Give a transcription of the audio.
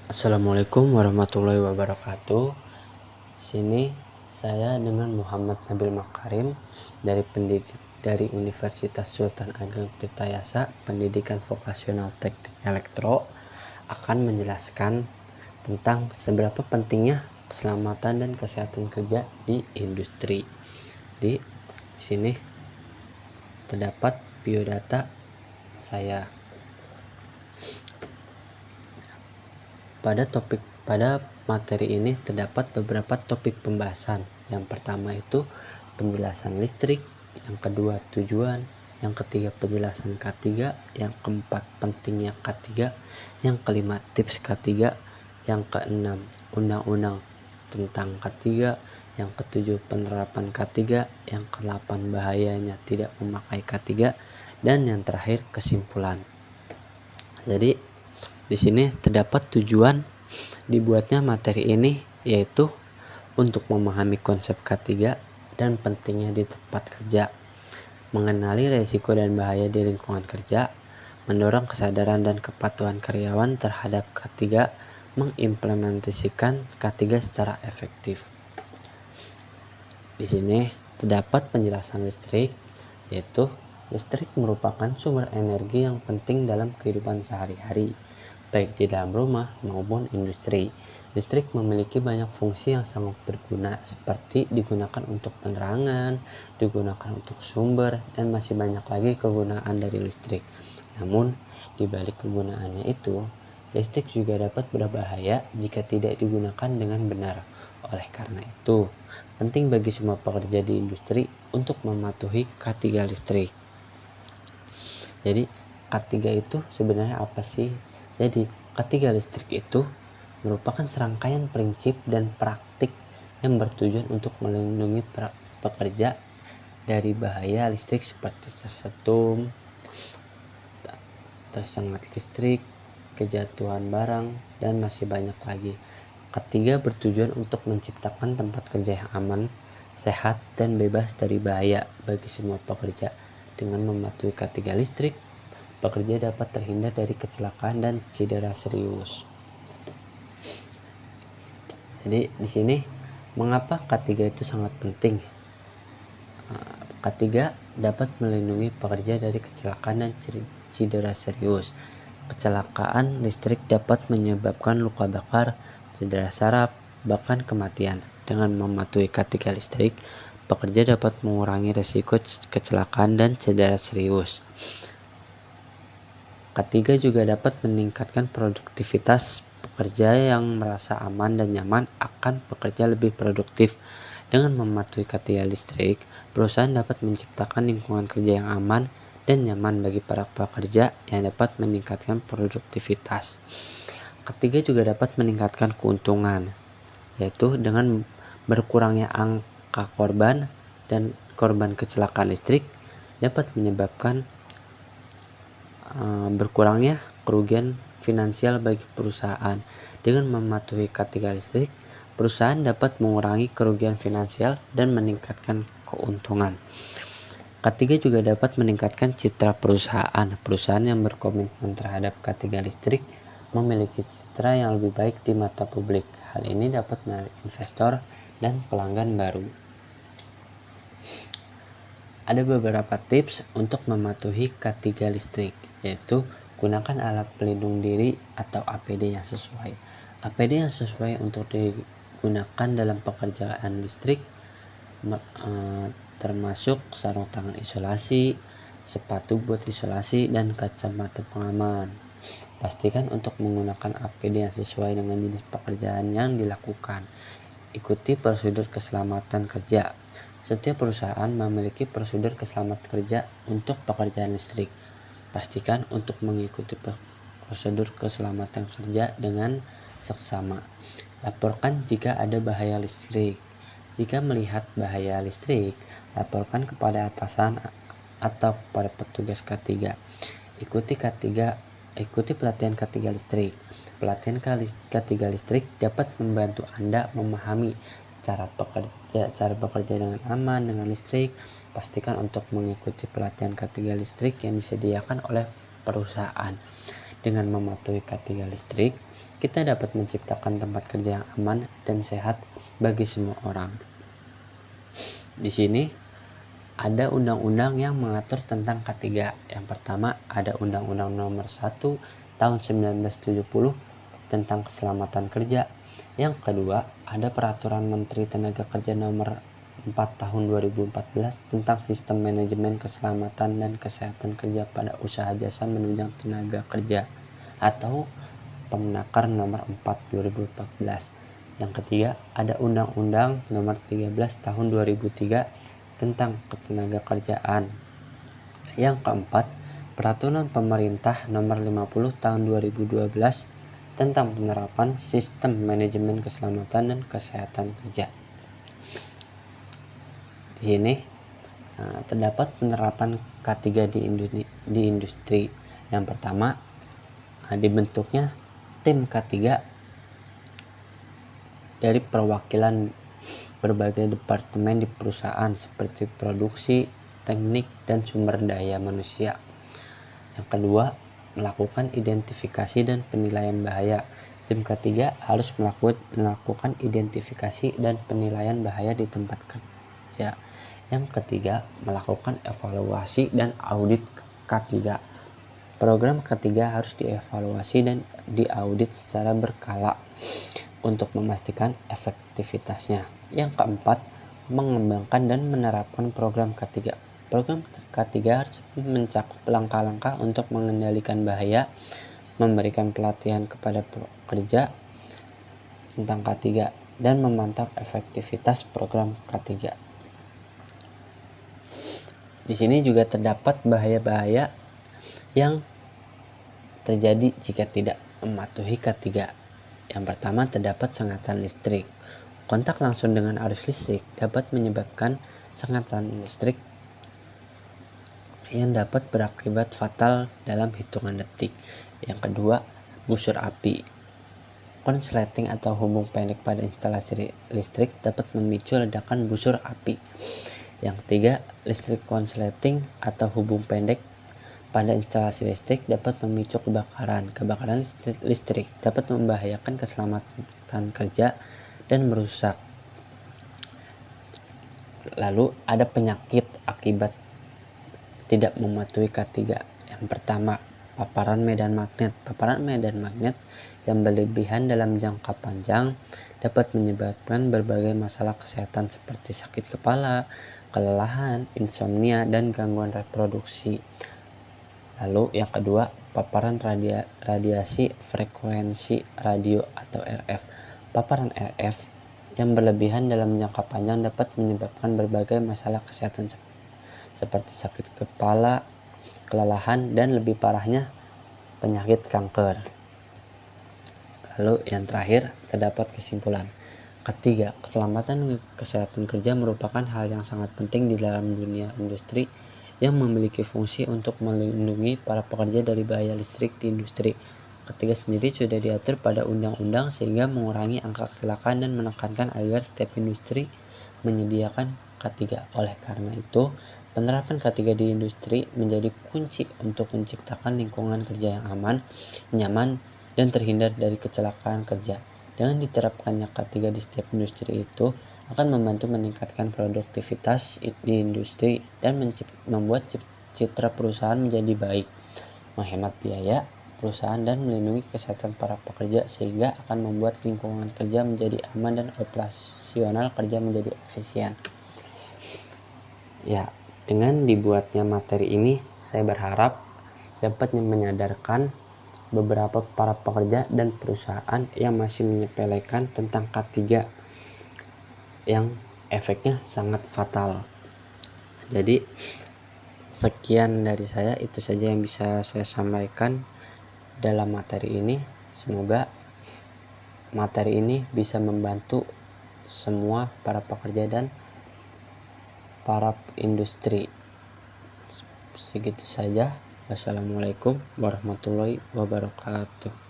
Assalamualaikum warahmatullahi wabarakatuh. Sini saya dengan Muhammad Nabil Makarim dari Universitas Sultan Ageng Tirtayasa, Pendidikan Vokasional Teknik Elektro, akan menjelaskan tentang seberapa pentingnya keselamatan dan kesehatan kerja di industri. Di sini terdapat biodata saya. Pada materi ini terdapat beberapa topik pembahasan. Yang pertama itu penjelasan listrik, yang kedua tujuan, yang ketiga penjelasan K3, yang keempat pentingnya K3, yang kelima tips K3, yang keenam undang-undang tentang K3, yang ketujuh penerapan K3, yang ke-8 bahayanya tidak memakai K3, dan yang terakhir kesimpulan. Jadi di sini terdapat tujuan dibuatnya materi ini, yaitu untuk memahami konsep K3 dan pentingnya di tempat kerja, mengenali risiko dan bahaya di lingkungan kerja, mendorong kesadaran dan kepatuhan karyawan terhadap K3, mengimplementasikan K3 secara efektif. Di sini terdapat penjelasan listrik, yaitu listrik merupakan sumber energi yang penting dalam kehidupan sehari-hari, baik di dalam rumah maupun industri. Listrik memiliki banyak fungsi yang sangat berguna, seperti digunakan untuk penerangan, digunakan untuk sumber, dan masih banyak lagi kegunaan dari listrik. Namun, di balik kegunaannya itu, listrik juga dapat berbahaya jika tidak digunakan dengan benar. Oleh karena itu, penting bagi semua pekerja di industri untuk mematuhi K3 listrik. Jadi, K3 itu sebenarnya apa sih? Jadi, K3 listrik itu merupakan serangkaian prinsip dan praktik yang bertujuan untuk melindungi pekerja dari bahaya listrik seperti tersetum, tersengat listrik, kejatuhan barang, dan masih banyak lagi. K3 bertujuan untuk menciptakan tempat kerja yang aman, sehat, dan bebas dari bahaya bagi semua pekerja. Dengan mematuhi K3 listrik, pekerja dapat terhindar dari kecelakaan dan cedera serius. Jadi di sini mengapa K3 itu sangat penting? K3 dapat melindungi pekerja dari kecelakaan dan cedera serius. Kecelakaan listrik dapat menyebabkan luka bakar, cedera saraf, bahkan kematian. Dengan mematuhi K3 listrik, pekerja dapat mengurangi risiko kecelakaan dan cedera serius. K3 juga dapat meningkatkan produktivitas pekerja yang merasa aman dan nyaman akan bekerja lebih produktif. Dengan mematuhi K3 listrik, perusahaan dapat menciptakan lingkungan kerja yang aman dan nyaman bagi para pekerja yang dapat meningkatkan produktivitas. K3 juga dapat meningkatkan keuntungan, yaitu dengan berkurangnya angka korban dan korban kecelakaan listrik dapat menyebabkan berkurangnya kerugian finansial bagi perusahaan. Dengan mematuhi K3 listrik, perusahaan dapat mengurangi kerugian finansial dan meningkatkan keuntungan. K3 juga dapat meningkatkan citra perusahaan. Perusahaan yang berkomitmen terhadap K3 listrik memiliki citra yang lebih baik di mata publik. Hal ini dapat menarik investor dan pelanggan baru. Ada beberapa tips untuk mematuhi K3 listrik, yaitu gunakan alat pelindung diri atau APD yang sesuai. APD yang sesuai untuk digunakan dalam pekerjaan listrik termasuk sarung tangan isolasi, sepatu buat isolasi, dan kacamata pengaman. Pastikan untuk menggunakan APD yang sesuai dengan jenis pekerjaan yang dilakukan. Ikuti prosedur keselamatan kerja. Setiap perusahaan memiliki prosedur keselamatan kerja untuk pekerjaan listrik. Pastikan untuk mengikuti prosedur keselamatan kerja dengan seksama. Laporkan jika ada bahaya listrik. Jika melihat bahaya listrik, laporkan kepada atasan atau kepada petugas K3. Ikuti pelatihan K3 listrik. Pelatihan K3 listrik dapat membantu Anda memahami cara bekerja dengan aman dengan listrik. Pastikan untuk mengikuti pelatihan K3 listrik yang disediakan oleh perusahaan. Dengan mematuhi K3 listrik, kita dapat menciptakan tempat kerja yang aman dan sehat bagi semua orang. Di sini ada undang-undang yang mengatur tentang K3. Yang pertama ada Undang-Undang Nomor 1 Tahun 1970 tentang keselamatan kerja. Yang kedua ada Peraturan Menteri Tenaga Kerja Nomor 4 Tahun 2014 tentang sistem manajemen keselamatan dan kesehatan kerja pada usaha jasa menunjang tenaga kerja, atau Permenaker Nomor 4 2014. Yang ketiga ada Undang-Undang Nomor 13 Tahun 2003 tentang ketenaga kerjaan. Yang keempat, Peraturan Pemerintah Nomor 50 Tahun 2012 tentang penerapan sistem manajemen keselamatan dan kesehatan kerja. Di sini terdapat penerapan K3 di industri. Yang pertama, dibentuknya tim K3 dari perwakilan berbagai departemen di perusahaan seperti produksi, teknik, dan sumber daya manusia. Yang kedua, melakukan identifikasi dan penilaian bahaya. Tim K3 harus melakukan identifikasi dan penilaian bahaya di tempat kerja. Yang ketiga, melakukan evaluasi dan audit K3. Program K3 harus dievaluasi dan diaudit secara berkala untuk memastikan efektivitasnya. Yang keempat, mengembangkan dan menerapkan program K3. Program K3 harus mencakup langkah-langkah untuk mengendalikan bahaya, memberikan pelatihan kepada pekerja tentang K3, dan memantau efektivitas program K3. Di sini juga terdapat bahaya-bahaya yang terjadi jika tidak mematuhi K3. Yang pertama, terdapat sengatan listrik. Kontak langsung dengan arus listrik dapat menyebabkan sengatan listrik yang dapat berakibat fatal dalam hitungan detik. Yang kedua, busur api. Konsleting atau hubung pendek pada instalasi listrik dapat memicu ledakan busur api. Yang ketiga, listrik konsleting atau hubung pendek pada instalasi listrik dapat memicu kebakaran. Kebakaran listrik dapat membahayakan keselamatan kerja dan merusak. Lalu ada penyakit akibat tidak mematuhi K3. Yang pertama, paparan medan magnet. Paparan medan magnet yang berlebihan dalam jangka panjang dapat menyebabkan berbagai masalah kesehatan seperti sakit kepala, kelelahan, insomnia, dan gangguan reproduksi. Lalu yang kedua, paparan radiasi frekuensi radio atau RF. Paparan RF yang berlebihan dalam jangka panjang dapat menyebabkan berbagai masalah kesehatan seperti sakit kepala, kelelahan, dan lebih parahnya penyakit kanker. Lalu yang terakhir, terdapat kesimpulan. Ketiga, keselamatan kesehatan kerja merupakan hal yang sangat penting di dalam dunia industri yang memiliki fungsi untuk melindungi para pekerja dari bahaya listrik di industri. K3 sendiri sudah diatur pada undang-undang sehingga mengurangi angka kecelakaan dan menekankan agar setiap industri menyediakan K3. Oleh karena itu, penerapan K3 di industri menjadi kunci untuk menciptakan lingkungan kerja yang aman, nyaman, dan terhindar dari kecelakaan kerja. Dengan diterapkannya K3 di setiap industri itu akan membantu meningkatkan produktivitas di industri dan membuat citra perusahaan menjadi baik, menghemat biaya perusahaan, dan melindungi kesehatan para pekerja, sehingga akan membuat lingkungan kerja menjadi aman dan operasional kerja menjadi efisien. Ya, dengan dibuatnya materi ini, saya berharap dapat menyadarkan beberapa para pekerja dan perusahaan yang masih menyepelekan tentang K3 yang efeknya sangat fatal. Jadi sekian dari saya, itu saja yang bisa saya sampaikan dalam materi ini. Semoga materi ini bisa membantu semua para pekerja dan para industri. Segitu saja. Wassalamualaikum warahmatullahi wabarakatuh.